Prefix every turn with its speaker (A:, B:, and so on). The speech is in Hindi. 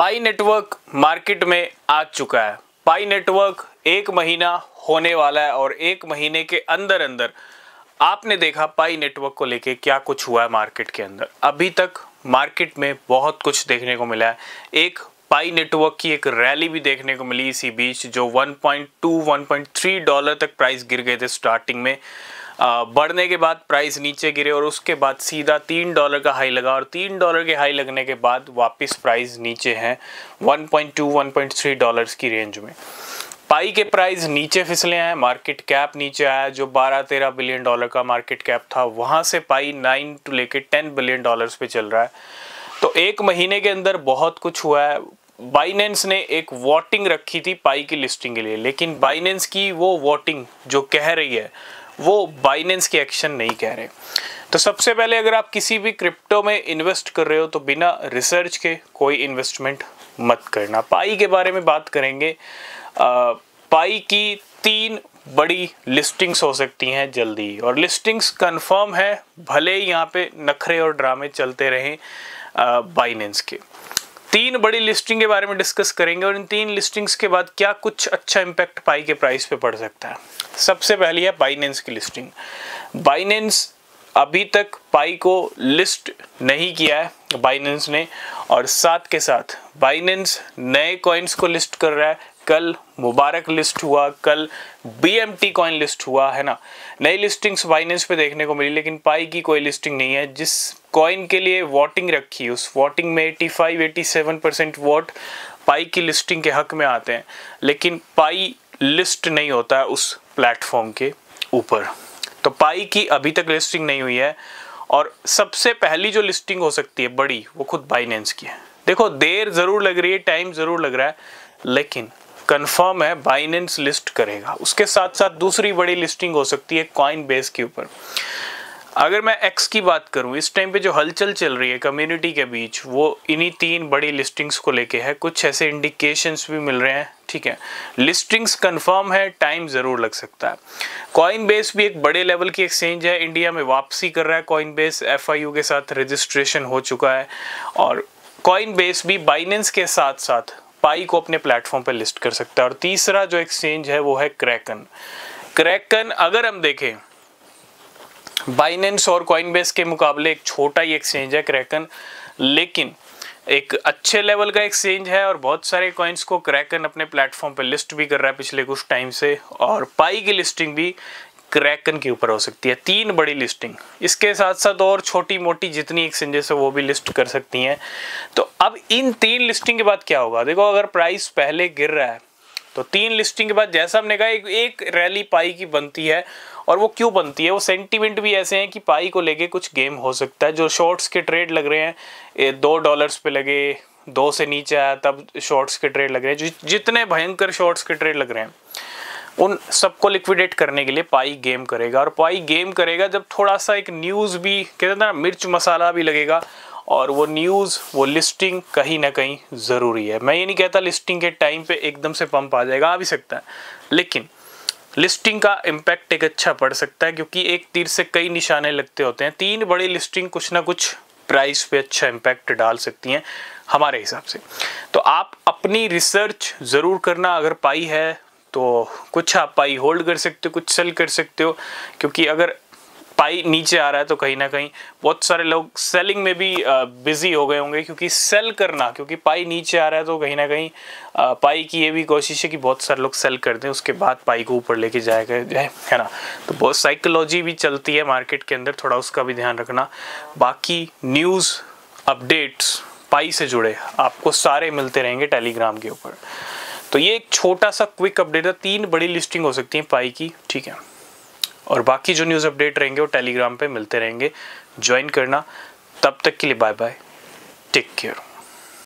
A: पाई नेटवर्क मार्केट में आ चुका है। पाई नेटवर्क 1 महीना होने वाला है और 1 महीने के अंदर अंदर आपने देखा पाई नेटवर्क को लेके क्या कुछ हुआ है मार्केट के अंदर। अभी तक मार्केट में बहुत कुछ देखने को मिला है। एक पाई नेटवर्क की एक रैली भी देखने को मिली इसी बीच, जो 1.2 1.3 डॉलर तक प्राइस गिर गए थे स्टार्टिंग में। बढ़ने के बाद प्राइस नीचे गिरे और उसके बाद सीधा $3 का हाई लगा और $3 के हाई लगने के बाद वापस प्राइस नीचे है 1.2 1.3 डॉलर्स की रेंज में। पाई के प्राइस नीचे फिसले हैं, मार्केट कैप नीचे आया, जो 12-13 बिलियन डॉलर का मार्केट कैप था वहां से पाई 9 to लेके 10 बिलियन डॉलर्स पे चल रहा है। तो 1 महीने के अंदर बहुत कुछ हुआ है। बाइनेंस ने एक वोटिंग रखी थी पाई की लिस्टिंग के लिए, लेकिन बाइनेंस की वो वोटिंग जो कह रही है वो बाइनेंस के एक्शन नहीं कह रहे। तो सबसे पहले अगर आप किसी भी क्रिप्टो में इन्वेस्ट कर रहे हो तो बिना रिसर्च के कोई इन्वेस्टमेंट मत करना। पाई के बारे में बात करेंगे। पाई की 3 बड़ी लिस्टिंग्स हो सकती हैं जल्दी, और लिस्टिंग्स कंफर्म है, भले ही यहाँ पे नखरे और ड्रामे चलते रहें बाइनेंस के। 3 बड़ी लिस्टिंग के बारे में डिस्कस करेंगे और इन 3 लिस्टिंग्स के बाद क्या कुछ अच्छा इम्पैक्ट पाई के प्राइस पे पड़ सकता है। सबसे पहली है बाइनेंस की लिस्टिंग। बाइनेंस अभी तक पाई को लिस्ट नहीं किया है बाइनेंस ने, और साथ के साथ बाइनेंस नए कॉइन्स को लिस्ट कर रहा है। कल मुबारक लिस्ट हुआ, कल BMT कॉइन लिस्ट हुआ है ना। नई लिस्टिंग्स बाइनेंस पे देखने को मिली, लेकिन पाई की कोई लिस्टिंग नहीं है। जिस कॉइन के लिए वोटिंग रखी, उस वोटिंग में 85-87% वोट पाई की लिस्टिंग के हक में आते हैं, लेकिन पाई लिस्ट नहीं होता है उस प्लेटफॉर्म के ऊपर। तो पाई की अभी तक लिस्टिंग नहीं हुई है, और सबसे पहली जो लिस्टिंग हो सकती है बड़ी, वो खुद बाइनेंस की है। देखो देर जरूर लग रही है, टाइम जरूर लग रहा है, लेकिन कंफर्म है बाइनेंस लिस्ट करेगा। उसके साथ साथ दूसरी बड़ी लिस्टिंग हो सकती है कॉइनबेस के ऊपर। अगर मैं एक्स की बात करूं, इस टाइम पे जो हलचल चल रही है कम्युनिटी के बीच, वो इन्हीं 3 बड़ी लिस्टिंग्स को लेके है। कुछ ऐसे इंडिकेशंस भी मिल रहे हैं, ठीक है। लिस्टिंग्स कंफर्म है, टाइम जरूर लग सकता है। कॉइनबेस भी एक बड़े लेवल की एक्सचेंज है, इंडिया में वापसी कर रहा है कॉइनबेस। FIU के साथ रजिस्ट्रेशन हो चुका है, और कॉइनबेस भी बाइनेंस के साथ साथ पाई को अपने प्लेटफॉर्म पे लिस्ट कर सकता है। और तीसरा जो एक्सचेंज है वो है क्रैकन। क्रैकन अगर हम देखें, बाइनेंस और कॉइनबेस के मुकाबले एक छोटा ही एक्सचेंज है क्रैकन, लेकिन एक अच्छे लेवल का एक्सचेंज है, और बहुत सारे कॉइन्स को क्रैकन अपने प्लेटफॉर्म पे लिस्ट भी कर रहा है पिछले कुछ टाइम से, और पाई की लिस्टिंग भी क्रैकन के ऊपर हो सकती है। 3 बड़ी लिस्टिंग, इसके साथ साथ और छोटी मोटी जितनी एक्सचेंजेस है वो भी लिस्ट कर सकती हैं। तो अब इन 3 लिस्टिंग के बाद क्या होगा, देखो अगर प्राइस पहले गिर रहा है तो 3 लिस्टिंग के बाद जैसा हमने कहा एक रैली पाई की बनती है। और वो क्यों बनती है, वो सेंटीमेंट भी ऐसे हैं कि पाई को लेके कुछ गेम हो सकता है। जो शॉर्ट्स के ट्रेड लग रहे हैं, $2 पे लगे, 2 से नीचे आया तब शॉर्ट्स के ट्रेड लग रहे हैं, जितने भयंकर शॉर्ट्स के ट्रेड लग रहे हैं उन सबको लिक्विडेट करने के लिए पाई गेम करेगा। और पाई गेम करेगा जब थोड़ा सा एक न्यूज़ भी, कहते हैं ना, मिर्च मसाला भी लगेगा, और वो न्यूज़, वो लिस्टिंग कहीं ना कहीं ज़रूरी है। मैं ये नहीं कहता लिस्टिंग के टाइम पे एकदम से पंप आ जाएगा, आ भी सकता है, लेकिन लिस्टिंग का इम्पैक्ट एक अच्छा पड़ सकता है, क्योंकि एक तीर से कई निशाने लगते होते हैं। 3 बड़ी लिस्टिंग कुछ ना कुछ प्राइस पे अच्छा इम्पैक्ट डाल सकती हैं हमारे हिसाब से। तो आप अपनी रिसर्च ज़रूर करना। अगर पाई है तो कुछ आप पाई होल्ड कर सकते हो, कुछ सेल कर सकते हो, क्योंकि अगर पाई नीचे आ रहा है तो कहीं ना कहीं बहुत सारे लोग सेलिंग में भी बिजी हो गए होंगे, क्योंकि सेल करना, क्योंकि पाई नीचे आ रहा है तो कहीं ना कहीं पाई की ये भी कोशिश है कि बहुत सारे लोग सेल कर दें, उसके बाद पाई को ऊपर लेके जाए, है ना। तो बहुत साइकोलॉजी भी चलती है मार्केट के अंदर, थोड़ा उसका भी ध्यान रखना। बाकी न्यूज़ अपडेट्स पाई से जुड़े आपको सारे मिलते रहेंगे टेलीग्राम के ऊपर। तो ये एक छोटा सा क्विक अपडेट है। 3 बड़ी लिस्टिंग हो सकती है पाई की, ठीक है। और बाकी जो न्यूज़ अपडेट रहेंगे वो टेलीग्राम पे मिलते रहेंगे, ज्वाइन करना। तब तक के लिए बाय बाय, टेक केयर।